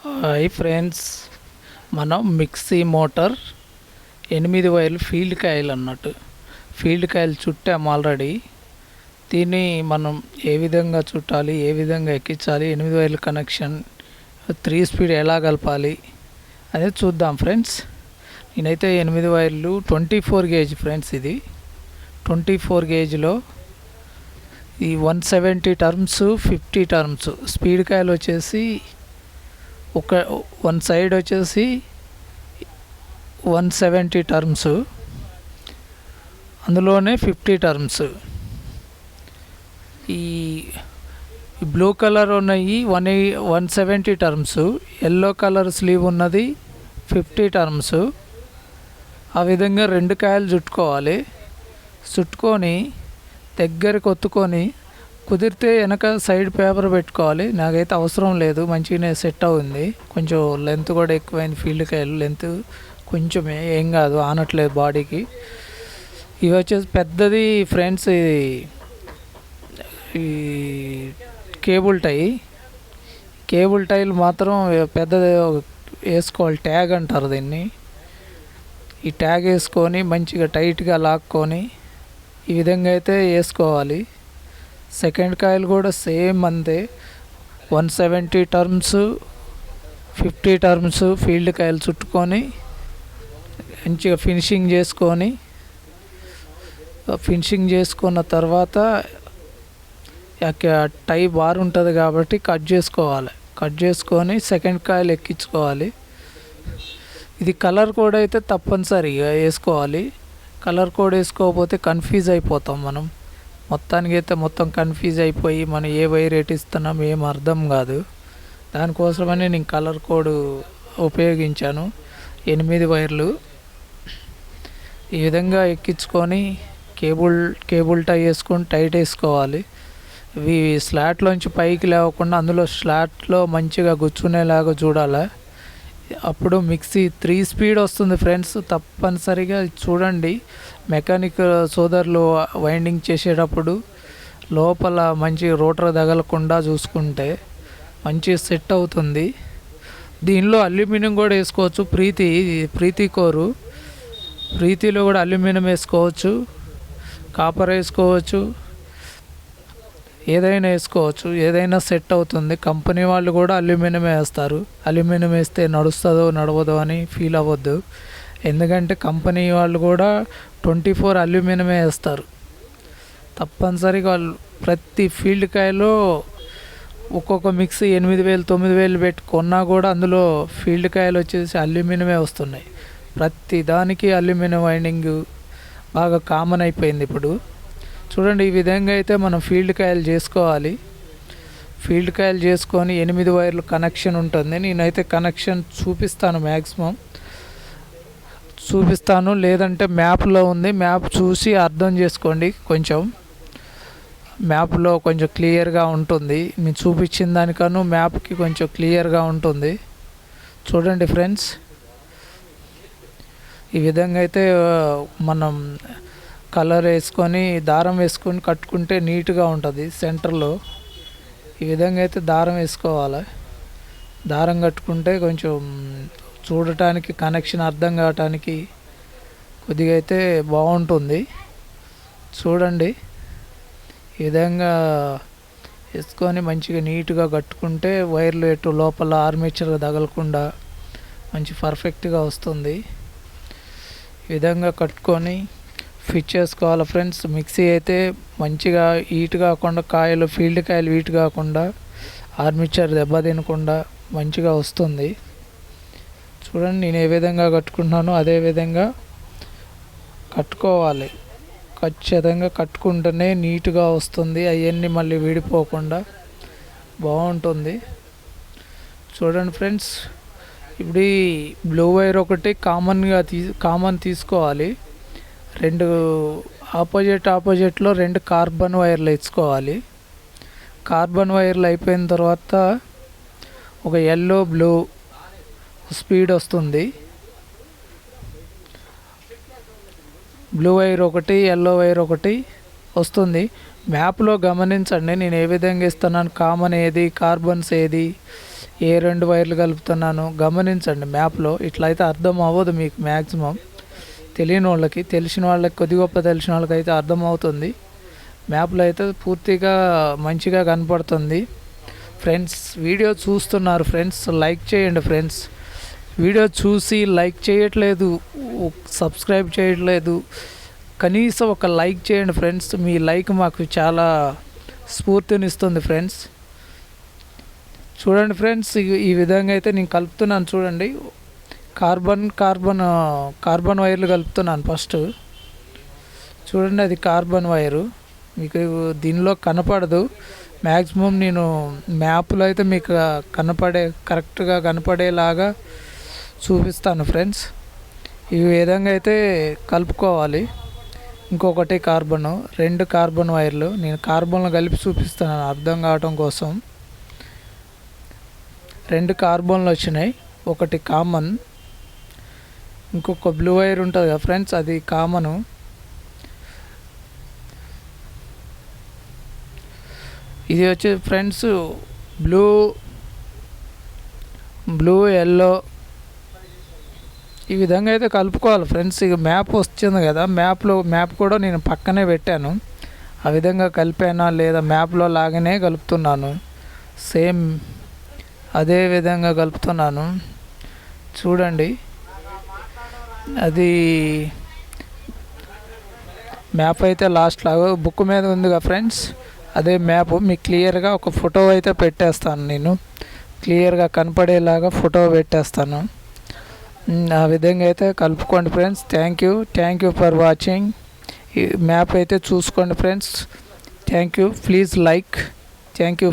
Hi friends, మనం mixie motor 8 వైర్లు field coil అన్నట్టు ఫీల్డ్ కాయిల్ చుట్టాము ఆల్రెడీ. దీన్ని మనం ఏ విధంగా చుట్టాలి, ఏ విధంగా ఎక్కించాలి, 8 వైర్ల కనెక్షన్ 3 స్పీడ్ ఎలా కలపాలి అనేది చూద్దాం ఫ్రెండ్స్. నేనైతే 8 వైర్లు 24 గేజ్ ఫ్రెండ్స్. ఇది 24 గేజ్లో ఈ 170 టర్మ్స్ 50 టర్మ్స్ స్పీడ్ కాయిల్ వచ్చేసి వన్ సైడ్ వచ్చేసి 170 టర్మ్స్, అందులోనే 50 టర్మ్స్. ఈ బ్లూ కలర్ ఉన్నాయి 170 టర్మ్స్, ఎల్లో కలర్ స్లీవ్ ఉన్నది 50 టర్మ్స్. ఆ విధంగా 2 కాయలు చుట్టుకోవాలి. చుట్టుకొని దగ్గరికి ఒత్తుకొని, కుదిరితే వెనక సైడ్ పేపర్ పెట్టుకోవాలి. నాకైతే అవసరం లేదు, మంచిగానే సెట్ అవుతుంది. కొంచెం లెంత్ కూడా ఎక్కువైంది, ఫీల్డ్ కాయలు లెంత్ కొంచెమే, ఏం కాదు, ఆనట్లేదు బాడీకి. ఇవి వచ్చేసి పెద్దది ఫ్రెండ్స్, ఈ కేబుల్ టైల్ మాత్రం పెద్దది వేసుకోవాలి. ట్యాగ్ అంటారు దీన్ని. ఈ ట్యాగ్ వేసుకొని మంచిగా టైట్గా లాక్కొని ఈ విధంగా అయితే వేసుకోవాలి. సెకండ్ కాయిల్ కూడా సేమ్ అంతే, 170 టర్మ్స్ 50 టర్మ్స్ ఫీల్డ్ కాయిల్ చుట్టుకొని మంచిగా ఫినిషింగ్ చేసుకున్న తర్వాత టై బార్ ఉంటుంది కాబట్టి కట్ చేసుకొని సెకండ్ కాయిల్ ఎక్కించుకోవాలి. ఇది కలర్ కోడ్ అయితే తప్పనిసరిగా వేసుకోవాలి. కలర్ కోడ్ వేసుకోకపోతే కన్ఫ్యూజ్ అయిపోతాం మనం. మొత్తానికి అయితే మొత్తం కన్ఫ్యూజ్ అయిపోయి మనం ఏ వైర్ ఇస్తున్నాం ఏం అర్థం కాదు. దానికోసమని నేను కలర్ కోడ్ ఉపయోగించాను. 8 వైర్లు ఈ విధంగా ఎక్కించుకొని కేబుల్ టై వేసుకొని టైట్ వేసుకోవాలి. ఇవి స్లాట్లోంచి పైకి లేవకుండా అందులో స్లాట్లో మంచిగా గుచ్చుకునేలాగా చూడాలి. అప్పుడు మిక్సీ 3 స్పీడ్ వస్తుంది ఫ్రెండ్స్. తప్పనిసరిగా చూడండి. మెకానిక్ సోదరులు వైండింగ్ చేసేటప్పుడు లోపల మంచి రోటర్ తగలకుండా చూసుకుంటే మంచి సెట్ అవుతుంది. దీనిలో అల్యూమినియం కూడా వేసుకోవచ్చు. ప్రీతి కోరు, ప్రీతిలో కూడా అల్యూమినియం వేసుకోవచ్చు, కాపర్ వేసుకోవచ్చు, ఏదైనా వేసుకోవచ్చు. ఏదైనా సెట్ అవుతుంది. కంపెనీ వాళ్ళు కూడా అల్యూమినియం వేస్తారు. అల్యూమినియం వేస్తే నడుస్తుందో నడవదో అని ఫీల్ అవ్వద్దు. ఎందుకంటే కంపెనీ వాళ్ళు కూడా 24 అల్యూమినియం వేస్తారు. తప్పనిసరిగా వాళ్ళు ప్రతి ఫీల్డ్ కాయలో ఒక్కొక్క మిక్సీ 8,000 9,000 పెట్టి కొన్నా కూడా అందులో ఫీల్డ్ కాయలు వచ్చేసి అల్యూమినియమే వస్తున్నాయి. ప్రతి దానికి అల్యూమినియం వైండింగ్ బాగా కామన్ అయిపోయింది ఇప్పుడు. చూడండి, ఈ విధంగా అయితే మనం ఫీల్డ్ కాయలు చేసుకోవాలి. ఫీల్డ్ కాయలు చేసుకొని 8 వైర్లు కనెక్షన్ ఉంటుంది. నేనైతే కనెక్షన్ చూపిస్తాను, లేదంటే మ్యాప్లో ఉంది. మ్యాప్ చూసి అర్థం చేసుకోండి. కొంచెం మ్యాప్లో కొంచెం క్లియర్గా ఉంటుంది. నేను చూపించిన దానికన్నా మ్యాప్కి కొంచెం క్లియర్గా ఉంటుంది. చూడండి ఫ్రెండ్స్, ఈ విధంగా అయితే మనం కలర్ వేసుకొని దారం వేసుకొని కట్టుకుంటే నీట్గా ఉంటుంది. సెంటర్లో ఈ విధంగా అయితే దారం వేసుకోవాలి. దారం కట్టుకుంటే కొంచెం చూడటానికి కనెక్షన్ అర్థం కావటానికి కొద్దిగా అయితే బాగుంటుంది. చూడండి, ఈ విధంగా వేసుకొని మంచిగా నీట్గా కట్టుకుంటే వైర్లు ఎటు లోపల ఆర్మేచర్ తగలకుండా మంచి పర్ఫెక్ట్గా వస్తుంది. ఈ విధంగా కట్టుకొని ఫిట్ చేసుకోవాలి ఫ్రెండ్స్. మిక్సీ అయితే మంచిగా హీట్ కాకుండా, ఫీల్డ్ కాయలు హీట్ కాకుండా, ఆర్మేచర్ దెబ్బ తినకుండా మంచిగా వస్తుంది. చూడండి, నేను ఏ విధంగా కట్టుకుంటున్నానో అదే విధంగా కట్టుకోవాలి. ఖచ్చితంగా కట్టుకుంటేనే నీట్గా వస్తుంది. అవన్నీ మళ్ళీ విడిపోకుండా బాగుంటుంది. చూడండి ఫ్రెండ్స్, ఇప్పుడు ఈ బ్లూ వైర్ ఒకటి కామన్ తీసుకోవాలి. 2 ఆపోజిట్లో 2 కార్బన్ వైర్లు ఇచ్చుకోవాలి. కార్బన్ వైర్లు అయిపోయిన తర్వాత ఒక ఎల్లో బ్లూ స్పీడ్ వస్తుంది. బ్లూ వైర్ ఒకటి, ఎల్లో వైర్ ఒకటి వస్తుంది. మ్యాప్లో గమనించండి నేను ఏ విధంగా ఇస్తున్నాను, కామన్ ఏది, కార్బన్స్ ఏది, ఏ 2 వైర్లు కలుపుతున్నాను గమనించండి. మ్యాప్లో ఇట్లా అయితే అర్థం అవ్వదు మీకు మ్యాక్సిమం. తెలియని వాళ్ళకి, తెలిసిన వాళ్ళకి, కొద్ది గొప్ప తెలిసిన వాళ్ళకి అయితే అర్థమవుతుంది. మ్యాప్లో అయితే పూర్తిగా మంచిగా కనపడుతుంది. ఫ్రెండ్స్ వీడియో చూస్తున్నారు ఫ్రెండ్స్, లైక్ చేయండి ఫ్రెండ్స్. వీడియో చూసి లైక్ చేయట్లేదు, సబ్స్క్రైబ్ చేయట్లేదు, కనీసం ఒక లైక్ చేయండి ఫ్రెండ్స్. మీ లైక్ మాకు చాలా స్ఫూర్తినిస్తుంది ఫ్రెండ్స్. చూడండి ఫ్రెండ్స్, ఈ విధంగా అయితే నేను కలుపుతున్నాను చూడండి. కార్బన్ వైర్లు కలుపుతున్నాను ఫస్ట్. చూడండి, అది కార్బన్ వైరు. మీకు దీనిలో కనపడదు మ్యాక్సిమం. నేను మ్యాప్లో అయితే మీకు కరెక్ట్గా కనపడేలాగా చూపిస్తాను ఫ్రెండ్స్. ఈ విధంగా అయితే కలుపుకోవాలి. ఇంకొకటి 2 కార్బన్ వైర్లు నేను కార్బన్లు కలిపి చూపిస్తున్నాను అర్థం కావటం కోసం. 2 కార్బన్లు వచ్చినాయి, ఒకటి కామన్, ఇంకొక బ్లూ వైర్ ఉంటుంది కదా ఫ్రెండ్స్, అది కామను. ఇది వచ్చి ఫ్రెండ్స్ బ్లూ ఎల్లో ఈ విధంగా అయితే కలుపుకోవాలి ఫ్రెండ్స్. ఇక మ్యాప్ వచ్చింది కదా, మ్యాప్ కూడా నేను పక్కనే పెట్టాను. ఆ విధంగా కలిపానా లేదా మ్యాప్లో లాగానే కలుపుతున్నాను. సేమ్ అదే విధంగా కలుపుతున్నాను చూడండి. అది మ్యాప్ అయితే లాస్ట్ లాగా బుక్ మీద ఉందిగా ఫ్రెండ్స్, అదే మ్యాప్. మీకు క్లియర్గా ఒక ఫోటో అయితే పెట్టేస్తాను, నేను క్లియర్గా కనపడేలాగా ఫోటో పెట్టేస్తాను. ఆ విధంగా అయితే కలుపుకోండి friends. Thank you for watching. ఈ మ్యాప్ అయితే చూసుకోండి friends. Thank you, please like. Thank you.